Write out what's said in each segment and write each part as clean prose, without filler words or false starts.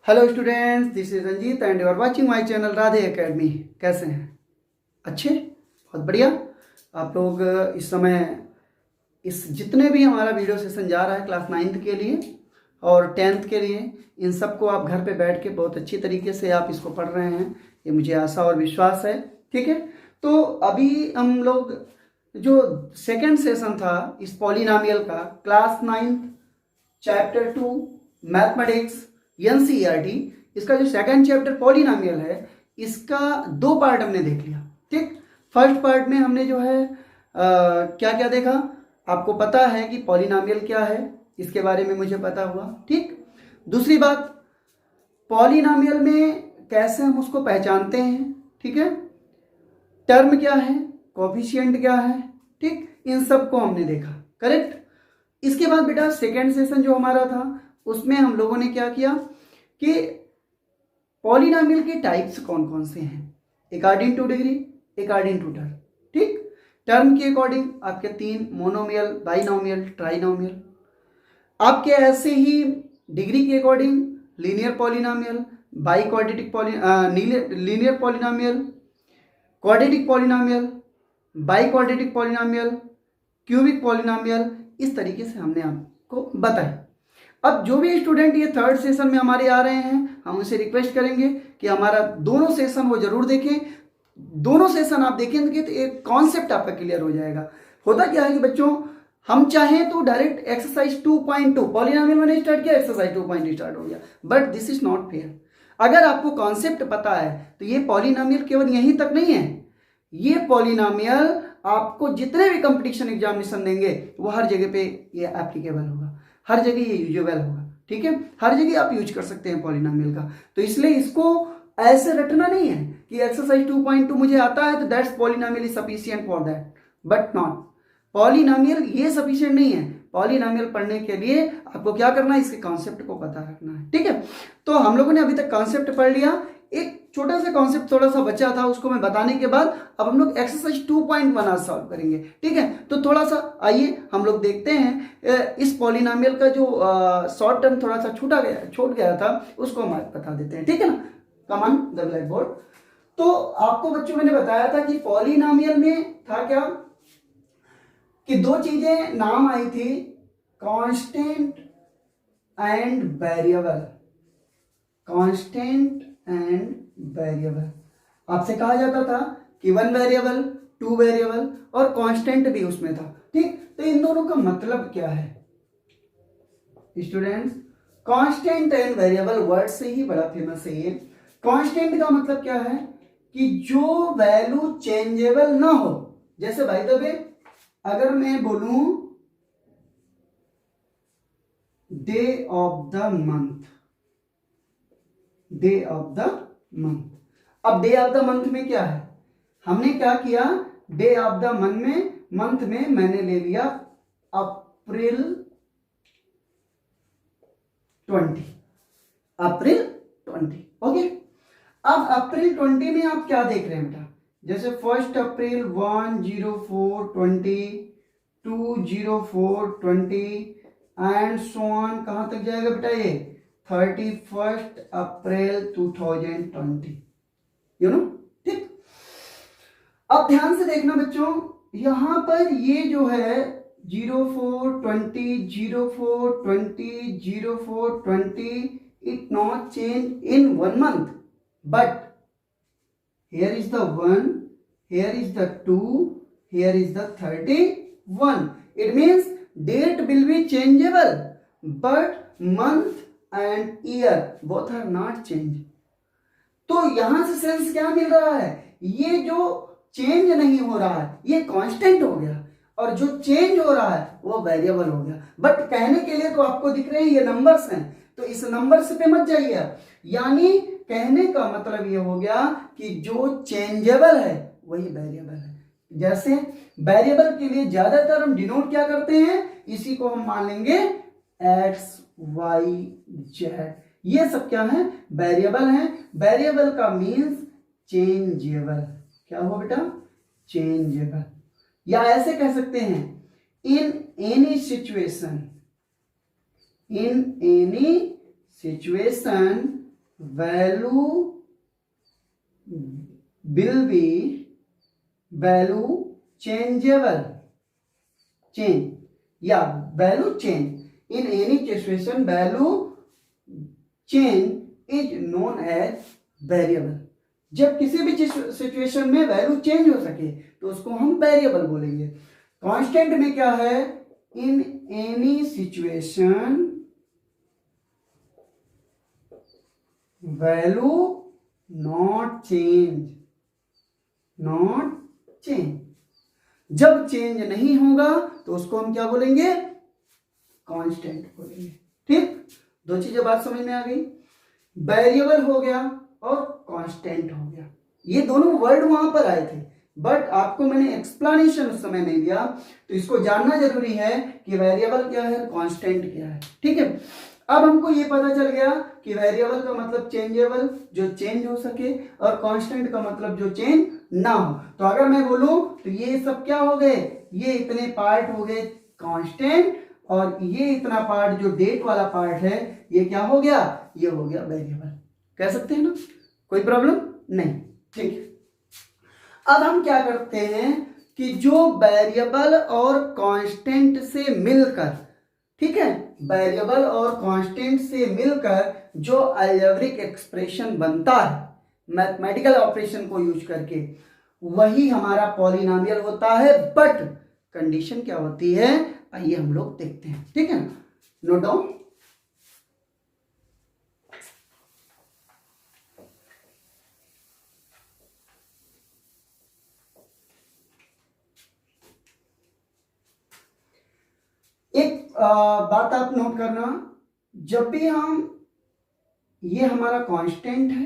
Hello students, this is Ranjeet and you are watching my channel Radhe academy. कैसे हैं? अच्छे, बहुत बढ़िया। आप लोग इस समय इस जितने भी हमारा वीडियो सेशन जा रहा है क्लास 9th के लिए और 10th के लिए, इन सबको आप घर पे बैठ के बहुत अच्छी तरीके से आप इसको पढ़ रहे हैं, ये मुझे आशा और विश्वास है। ठीक है, तो अभी हम लोग जो सेकेंड सेशन था इस पॉलिनॉमियल का, class 9th chapter 2 mathematics NCERT, इसका जो सेकंड चैप्टर पॉलिनॉमियल है, इसका 2 पार्ट हमने देख लिया। ठीक, फर्स्ट पार्ट में हमने जो है क्या क्या देखा, आपको पता है कि पॉलिनॉमियल क्या है, इसके बारे में मुझे पता हुआ। ठीक, दूसरी बात, पॉलिनॉमियल में कैसे हम उसको पहचानते हैं, ठीक है, टर्म क्या है, कोफिशिएंट क्या है, ठीक, इन सब को हमने देखा। करेक्ट। इसके बाद बेटा सेकेंड सेशन जो हमारा था उसमें हम लोगों ने क्या किया कि पॉलिनॉमियल के टाइप्स कौन कौन से हैं, according to degree, according to term. ठीक, टर्म के अकॉर्डिंग आपके 3 मोनोमियल, बाइनोमियल, ट्राइनोमियल। आपके ऐसे ही डिग्री के अकॉर्डिंग linear polynomial, biquadratic linear polynomial, quadratic polynomial, biquadratic polynomial, cubic polynomial, इस तरीके से हमने आपको बताया। अब जो भी स्टूडेंट ये थर्ड सेशन में हमारे आ रहे हैं, हम उनसे रिक्वेस्ट करेंगे कि हमारा दोनों सेशन वो जरूर देखें। दोनों सेशन आप देखेंगे तो एक कॉन्सेप्ट आपका क्लियर हो जाएगा। होता क्या है कि बच्चों, हम चाहें तो डायरेक्ट एक्सरसाइज 2.2 पॉलिनॉमियल मैंने स्टार्ट किया, एक्सरसाइज 2.2 स्टार्ट हो गया, but this is not fair. अगर आपको कॉन्सेप्ट पता है तो ये पॉलिनॉमियल केवल यहीं तक नहीं है, ये पॉलिनॉमियल आपको जितने भी कंपटीशन एग्जामिनेशन देंगे वो हर जगह पे ये एप्लीकेबल होगा, हर जगह ये यूजेबल होगा। ठीक है, हर जगह आप यूज कर सकते हैं पॉलिनॉमियल का। तो इसलिए इसको ऐसे रटना नहीं है कि एक्सरसाइज 2.2 मुझे आता है तो that's polynomial is sufficient for that, but not. Polynomial ये सफिशिएंट नहीं है। पॉलिनॉमियल पढ़ने के लिए आपको क्या करना है, इसके कॉन्सेप्ट को पता रखना है। ठीक है, तो हम लोगों ने अभी तक कॉन्सेप्ट पढ़ लिया। एक छोटा सा कॉन्सेप्ट थोड़ा सा बचा था, उसको मैं बताने के बाद अब हम लोग एक्सरसाइज 2.1 आज सॉल्व करेंगे। ठीक है, तो थोड़ा सा आइए हम लोग देखते हैं इस पॉलिनॉमियल का जो शॉर्ट टर्म थोड़ा सा छूट गया था, उसको हम आज बता देते हैं। ठीक है ना, come on the black board. तो आपको बच्चों मैंने बताया था कि पॉलिनॉमियल में था क्या कि 2 चीजें नाम आई थी, constant and variable. Constant and variable, आपसे कहा जाता था कि 1 वेरिएबल, 2 वेरिएबल और कांस्टेंट भी उसमें था। ठीक, तो इन दोनों का मतलब क्या है students? Constant and variable word से ही बड़ा फेमस है ये। कांस्टेंट का मतलब क्या है कि जो वैल्यू चेंजेबल ना हो। जैसे भाई द वे अगर मैं बोलूं day of the month, day of the month, अब डे ऑफ द मंथ में क्या है, हमने क्या किया, डे ऑफ द मंथ में मैंने ले लिया अप्रैल 20, अप्रैल 20। ओके, अब अप्रैल 20 में आप क्या देख रहे हैं बेटा, जैसे 1 अप्रैल 10420, 20420 एंड सो ऑन, कहां तक जाएगा बेटा ये 31 अप्रैल 2020, यू नो। ठीक, अब ध्यान से देखना बच्चों, यहां पर ये जो है 0420, 0420, 0420, it not change in 1 month, but here is the 1, here is the 2, here is the 31. It means date will be changeable, but month and year both are not change. तो यहां से सेंस क्या मिल रहा है, ये जो चेंज नहीं हो रहा है ये कांस्टेंट हो गया और जो चेंज हो रहा है वो वेरिएबल हो गया। बट कहने के लिए तो आपको दिख रहे हैं ये नंबर्स हैं, तो इस नंबर्स पे मत जाइए। यानी कहने का मतलब ये हो गया कि जो चेंजेबल है वही वेरिएबल है। जैसे वेरिएबल के लिए ज्यादातर हम डिनोट क्या करते हैं, इसी को हम मान लेंगे एक्स, वाई, जेड, ये सब क्या है, वेरिएबल है। वेरिएबल का मीन्स चेंजेबल, क्या हुआ बेटा, चेंजेबल। या ऐसे कह सकते हैं इन any situation value will be value changeable change या value change in any situation value change is known as variable। जब किसी भी सिचुएशन में वैल्यू चेंज हो सके तो उसको हम वेरिएबल बोलेंगे। कांस्टेंट में क्या है, in any situation value not change जब चेंज नहीं होगा तो उसको हम क्या बोलेंगे, कांस्टेंट बोलेंगे। ठीक, दो चीजें बात समझ में आ गई, वेरिएबल हो गया और कांस्टेंट हो गया। ये दोनों वर्ड वहां पर आए थे बट आपको मैंने एक्सप्लेनेशन उस समय नहीं दिया, तो इसको जानना जरूरी है कि वेरिएबल क्या है, कांस्टेंट क्या है। ठीक है, अब हमको ये पता चल गया कि वेरिएबल का मतलब चेंजेबल, जो चेंज हो सके, और कांस्टेंट का मतलब जो चेंज ना हो। तो अगर मैं बोलूं तो ये सब क्या हो गए, ये इतने पार्ट हो गए कांस्टेंट, और ये इतना पार्ट जो डेट वाला पार्ट है ये क्या हो गया, ये हो गया वेरिएबल। कह सकते हैं ना, कोई प्रॉब्लम नहीं। ठीक है, अब हम क्या करते हैं कि जो वेरिएबल और कांस्टेंट से मिलकर, ठीक है, वेरिएबल और कांस्टेंट से मिलकर जो अलजेब्रिक एक्सप्रेशन बनता है मैथमेटिकल ऑपरेशन को यूज करके, वही हमारा पॉलिनोमियल होता है। बट कंडीशन क्या होती है, आइए हम लोग देखते हैं। ठीक है, नोट डाउन। एक बात आप नोट करना, जब भी हम, ये हमारा कांस्टेंट है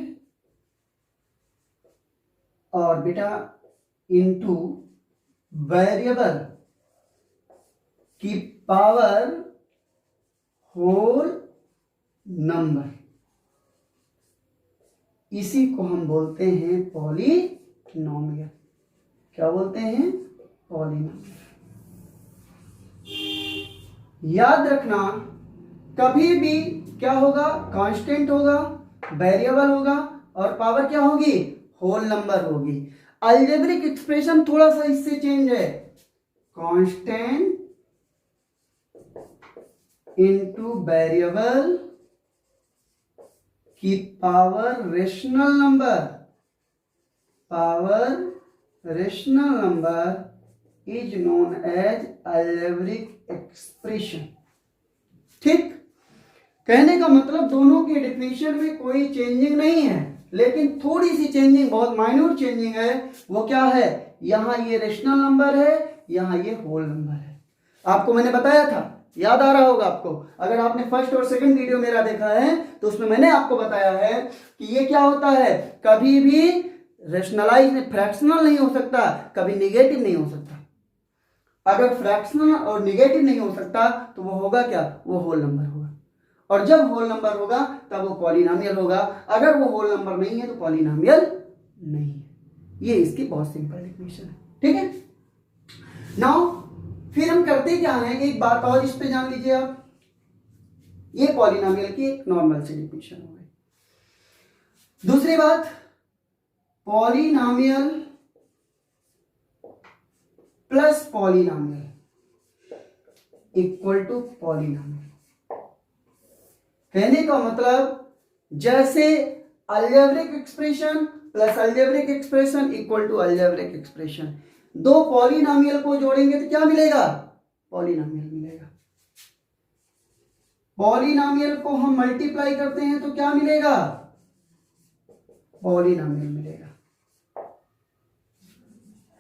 और बेटा इनटू वेरिएबल की पावर होल नंबर, इसी को हम बोलते हैं पॉलिनोमियल। क्या बोलते हैं, पॉलिनोमियल। याद रखना, कभी भी क्या होगा, कांस्टेंट होगा, वेरिएबल होगा और पावर क्या होगी, होल नंबर होगी। अलजेब्रिक एक्सप्रेशन थोड़ा सा इससे चेंज है, कांस्टेंट इनटू वेरिएबल की power rational number, power rational number is known as algebraic expression. ठीक, कहने का मतलब दोनों के डिफिनेशन में कोई चेंजिंग नहीं है, लेकिन थोड़ी सी चेंजिंग, बहुत माइन्यूट चेंजिंग है। वो क्या है, यहां ये रेशनल नंबर है, यहां ये होल नंबर है। आपको मैंने बताया था, याद आ रहा होगा आपको, अगर आपने फर्स्ट और सेकंड वीडियो मेरा देखा है तो उसमें मैंने आपको बताया है कि ये क्या होता है, कभी भी रेशनलाइज फ्रैक्शनल नहीं हो सकता, कभी निगेटिव नहीं हो सकता। अगर फ्रैक्शनल और निगेटिव नहीं हो सकता तो वो होगा क्या, वो होल नंबर होगा, और जब होल नंबर होगा तब वो पॉलिनोमियल होगा। अगर वो होल नंबर नहीं है तो पॉलिनोमियल नहीं है। ये इसकी बहुत सिंपल डेफिनेशन है। ठीक है, नाउ फिर हम करते क्या हैं, एक बात और इस पे जान लीजिए आप, ये पॉलिनोमियल की एक नॉर्मल सी डेफिनेशन हो गई। दूसरी बात, polynomial plus polynomial equal to polynomial. कहने का मतलब जैसे algebraic expression plus algebraic expression equal to algebraic expression, दो पॉलिनोमियल को जोड़ेंगे तो क्या मिलेगा, पॉलिनोमियल मिलेगा। पॉलिनोमियल को हम मल्टीप्लाई करते हैं तो क्या मिलेगा, पॉलिनोमियल मिलेगा।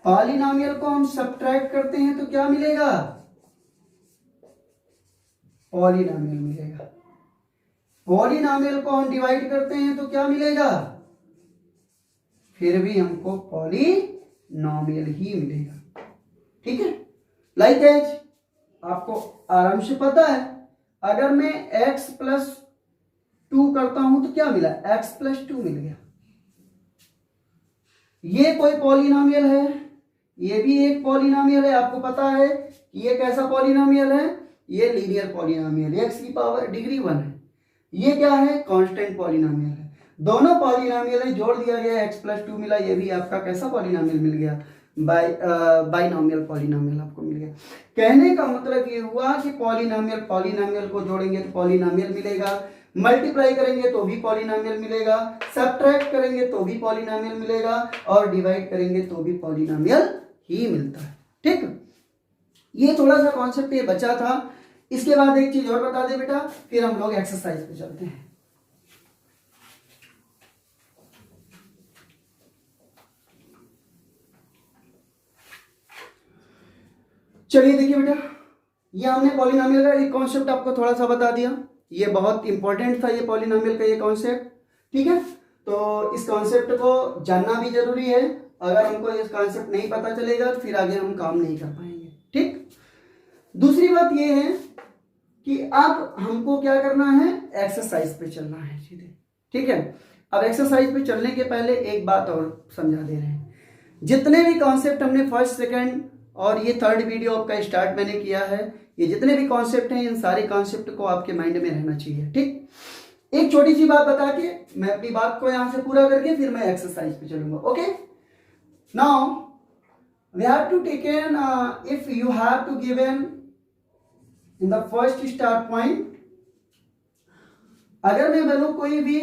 पॉलिनोमियल को हम सब्ट्रैक्ट करते हैं तो क्या मिलेगा, पॉलिनोमियल मिलेगा। पॉलिनोमियल को हम डिवाइड करते हैं तो क्या मिलेगा, फिर भी हमको पॉलिनोमियल ही मिलेगा। ठीक है, लाइक एज आपको आराम से पता है, अगर मैं x प्लस 2 करता हूं तो क्या मिला, x प्लस 2 मिल गया। ये कोई पॉलिनोमियल है, ये भी एक पॉलिनोमियल है, आपको पता है कि ये कैसा पॉलिनोमियल है, ये लीनियर पॉलिनोमियल, एक्स की पावर डिग्री 1 है। ये क्या है, कांस्टेंट पॉलिनोमियल है। दोनों पॉलिनोमियल है, जोड़ दिया गया, x+2 मिला, ये भी आपका कैसा पॉलिनोमियल मिल गया, बाइनोमियल पॉलिनोमियल आपको मिल गया। कहने का मतलब ये हुआ कि पॉलिनोमियल को जोड़ेंगे तो पॉलिनोमियल मिलेगा, मल्टीप्लाई करेंगे तो भी पॉलिनोमियल मिलेगा, सब्ट्रैक्ट करेंगे तो भी पॉलिनोमियल मिलेगा, और डिवाइड करेंगे तो भी पॉलिनोमियल ही मिलता है। ठीक, ये थोड़ा सा कॉन्सेप्ट ये बचा था। इसके बाद एक चीज और बता दे बेटा, फिर हम लोग एक्सरसाइज पे चलते हैं। चलिए देखिए बेटा, ये हमने पॉलिनोमियल का एक कॉन्सेप्ट आपको थोड़ा सा बता दिया, ये बहुत इंपॉर्टेंट था ये पॉलिनोमियल का ये कॉन्सेप्ट। ठीक है, तो इस कॉन्सेप्ट को जानना भी जरूरी है, अगर हमको इस कॉन्सेप्ट नहीं पता चलेगा तो फिर आगे हम काम नहीं कर पाएंगे। ठीक, दूसरी बात ये है कि अब हमको क्या करना है, एक्सरसाइज पे चलना है सीधे। ठीक है, अब एक्सरसाइज पे चलने के पहले एक बात और समझा दे रहे हैं। जितने भी कॉन्सेप्ट हमने फर्स्ट, सेकंड और ये थर्ड वीडियो आपका स्टार्ट मैंने किया है, ये जितने भी कॉन्सेप्ट हैं, इन सारे कॉन्सेप्ट को आपके माइंड में रहना चाहिए। ठीक, एक छोटी सी बात बता के मैं अपनी बात को यहां से पूरा करके फिर मैं एक्सरसाइज पे चलूंगा। Okay, now we have to take an, if you have to give an in the first start point, अगर मैं बोलूं कोई भी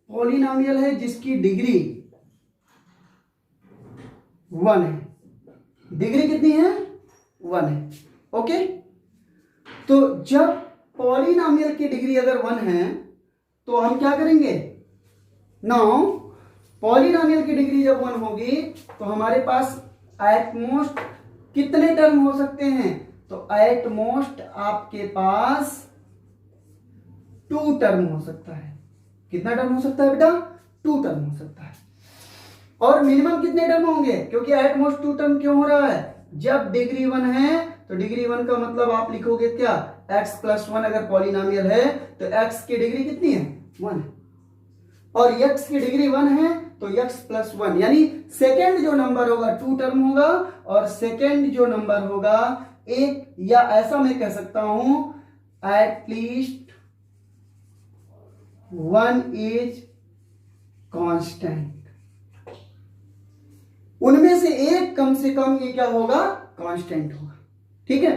पॉलिनोमियल है जिसकी डिग्री 1 है, डिग्री कितनी है, 1 है। ओके, तो जब पॉलिनोमियल की डिग्री अगर 1 है तो हम क्या करेंगे, नाउ पॉलिनोमियल की डिग्री जब 1 होगी तो हमारे पास एट मोस्ट कितने टर्म हो सकते हैं, तो एट मोस्ट आपके पास 2 टर्म हो सकता है। कितना टर्म हो सकता है बेटा, 2 टर्म हो सकता है। और मिनिमम कितने टर्म होंगे, क्योंकि एट मोस्ट 2 टर्म क्यों हो रहा है, जब डिग्री 1 है तो डिग्री 1 का मतलब आप लिखोगे क्या, x+1, अगर पॉलिनोमियल है तो x की डिग्री कितनी है, 1 है, और x की डिग्री 1 है तो x+1, यानी सेकेंड जो नंबर होगा 2 टर्म होगा, और सेकेंड जो नंबर होगा एक, या ऐसा मैं कह सकता हूं एटलीस्ट 1 इज कांस्टेंट, उनमें से एक कम से कम ये क्या होगा, कांस्टेंट होगा। ठीक है,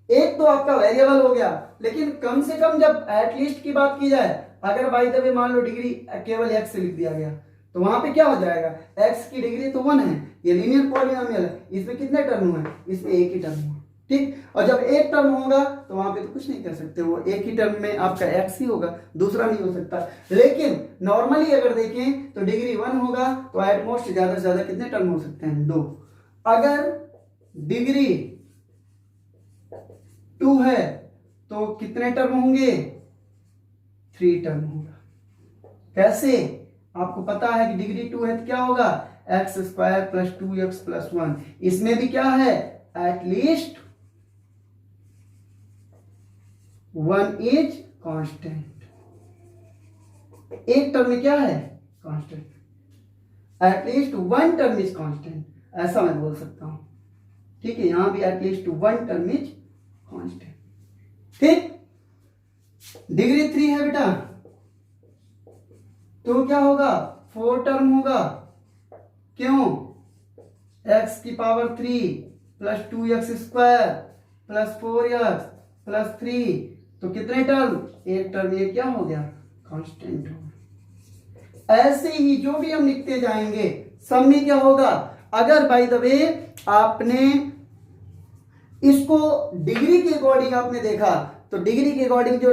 एक तो आपका वेरिएबल हो गया, लेकिन कम से कम जब एटलीस्ट की बात की जाए, अगर बाय द वे मान लो डिग्री केवल x से लिख दिया गया तो वहां पे क्या हो जाएगा, x की डिग्री तो 1 है, ये लीनियर पॉलिनोमियल है, इसमें कितने टर्म हुए, इसमें एक ही टर्म हुआ। ठीक, और जब एक टर्म होगा तो वहां पे तो कुछ नहीं कर सकते, वो एक ही टर्म में आपका x ही होगा, दूसरा नहीं हो सकता। लेकिन नॉर्मली अगर देखें तो डिग्री 1 होगा तो एट मोस्ट ज्यादा से ज्यादा कितने टर्म हो सकते हैं, 2। अगर डिग्री 2 है तो कितने टर्म होंगे, 3 टर्म होगा। कैसे, आपको पता है कि डिग्री 2 है तो क्या होगा, x² + 2x+1, इसमें भी क्या है, एटलीस्ट 1 इज कांस्टेंट, एक टर्म में क्या है, constant, at least 1 term is constant, ऐसा मैं बोल सकता हूं। ठीक है, यहां भी एटलीस्ट 1 टर्म इज कांस्टेंट। ठीक, डिग्री 3 है बेटा तो क्या होगा, 4 टर्म होगा, क्यों, x³ + 2x² + 4x + 3, तो कितने टर्म, एक टर्म, ये क्या हो गया, कांस्टेंट होगा। ऐसे ही जो भी हम लिखते जाएंगे सब में क्या होगा, अगर बाय द वे आपने इसको डिग्री के अकॉर्डिंग आपने देखा तो डिग्री के अकॉर्डिंग जो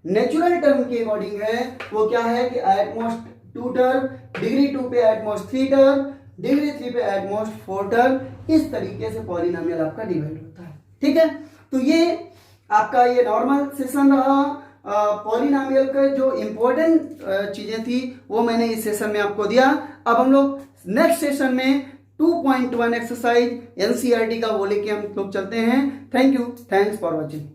नेचुरल टर्म के अकॉर्डिंग है वो क्या है कि एट मोस्ट 2 टर्म, डिग्री 2 पे एट मोस्ट 3 टर्म, डिग्री 3 पे एट मोस्ट 4 टर्म, इस तरीके से पॉलिनोमियल आपका डिवाइड होता है। ठीक है, तो ये आपका ये नॉर्मल सेशन रहा। पॉलिनोमियल का जो इंपॉर्टेंट चीजें थी वो मैंने इस सेशन में आपको दिया। अब हम लोग नेक्स्ट सेशन में 2.1 एक्सरसाइज एनसीईआरटी का वो लेके हम लोग चलते हैं। Thank you, thanks for watching.